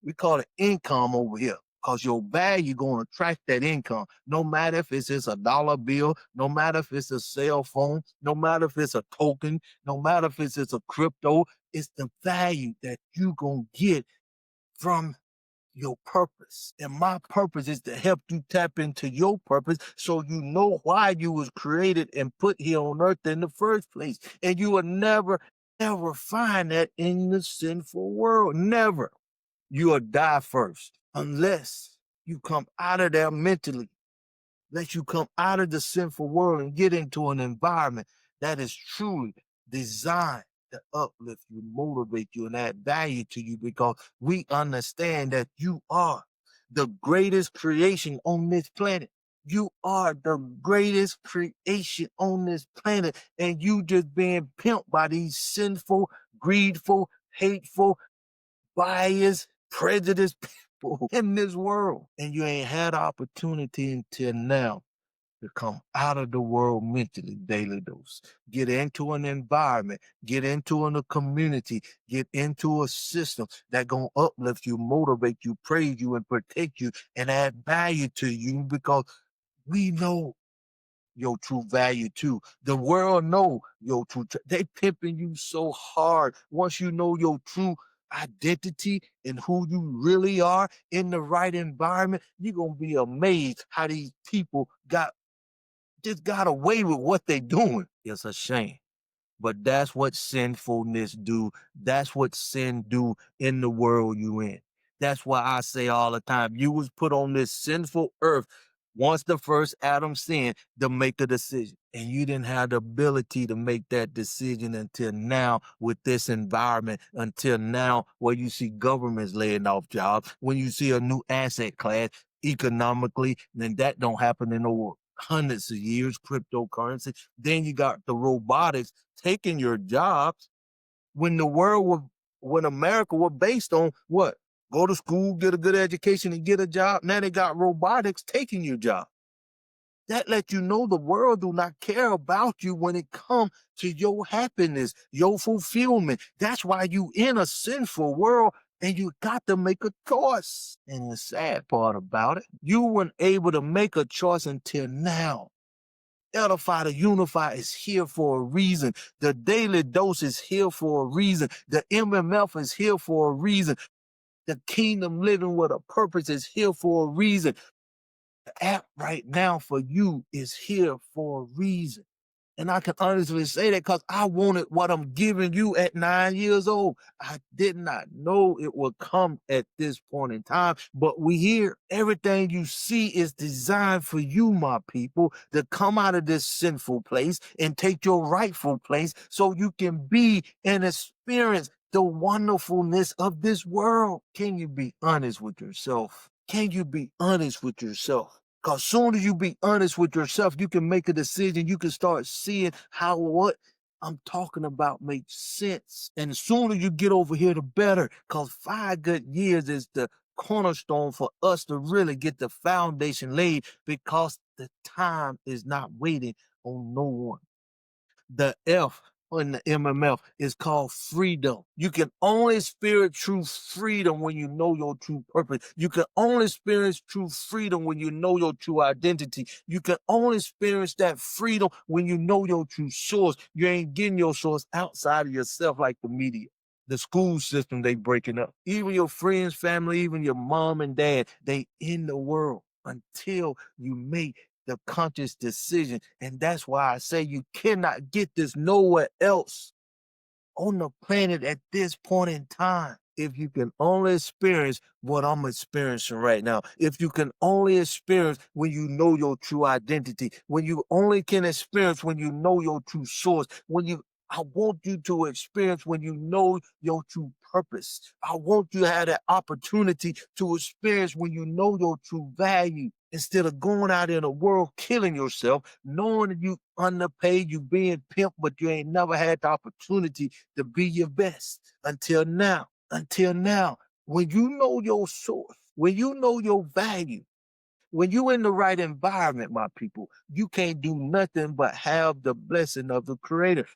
We call it income over here. Because your value going to attract that income. No matter if it's just a dollar bill, no matter if it's a cell phone, no matter if it's a token, no matter if it's just a crypto, it's the value that you going to get from your purpose. And my purpose is to help you tap into your purpose so you know why you was created and put here on earth in the first place. And you will never, ever find that in the sinful world. Never. You will die first unless you come out of there mentally. Let you come out of the sinful world and get into an environment that is truly designed to uplift you, motivate you, and add value to you because we understand that you are the greatest creation on this planet. You are the greatest creation on this planet, and you just being pimped by these sinful, greedful, hateful, biased, prejudiced people in this world. And you ain't had opportunity until now to come out of the world mentally, daily dose. Get into an environment, get into a community, get into a system that gonna uplift you, motivate you, praise you, and protect you, and add value to you because we know your true value too. The world know your true. They pimping you so hard. Once you know your true identity and who you really are in the right environment, you're gonna be amazed how these people just got away with what they doing. It's a shame. But that's what sinfulness do. That's what sin do in the world you in. That's why I say all the time, you was put on this sinful earth once the first Adam sinned to make a decision. And you didn't have the ability to make that decision until now with this environment, until now where you see governments laying off jobs, when you see a new asset class economically, then that don't happen in over hundreds of years, cryptocurrency. Then you got the robotics taking your jobs when the world was, when America was based on what? Go to school, get a good education, and get a job. Now they got robotics taking your job. That let you know the world do not care about you when it comes to your happiness, your fulfillment. That's why you in a sinful world and you got to make a choice. And the sad part about it, you weren't able to make a choice until now. Edify to Unify is here for a reason. The daily dose is here for a reason. The MMF is here for a reason. The kingdom living with a purpose is here for a reason. The app right now for you is here for a reason. And I can honestly say that because I wanted what I'm giving you at 9 years old. I did not know it would come at this point in time, but we here. Everything you see is designed for you, my people, to come out of this sinful place and take your rightful place so you can be and experience the wonderfulness of this world. Can you be honest with yourself? Can you be honest with yourself? Because soon as you be honest with yourself, you can make a decision. You can start seeing how what I'm talking about makes sense. And the sooner you get over here, the better. Because 5 good years is the cornerstone for us to really get the foundation laid because the time is not waiting on no one. The F in the MMF is called freedom. You can only experience true freedom when you know your true purpose. You can only experience true freedom when you know your true identity. You can only experience that freedom when you know your true source. You ain't getting your source outside of yourself like the media. The school system, they breaking up. Even your friends, family, even your mom and dad, they in the world until you make the conscious decision. And that's why I say you cannot get this nowhere else on the planet at this point in time. If you can only experience what I'm experiencing right now, if you can only experience when you know your true identity, when you only can experience when you know your true source, I want you to experience when you know your true purpose. I want you to have that opportunity to experience when you know your true value instead of going out in the world killing yourself, knowing that you underpaid, you being pimped, but you ain't never had the opportunity to be your best until now. Until now, when you know your source, when you know your value, when you in the right environment, my people, you can't do nothing but have the blessing of the creator.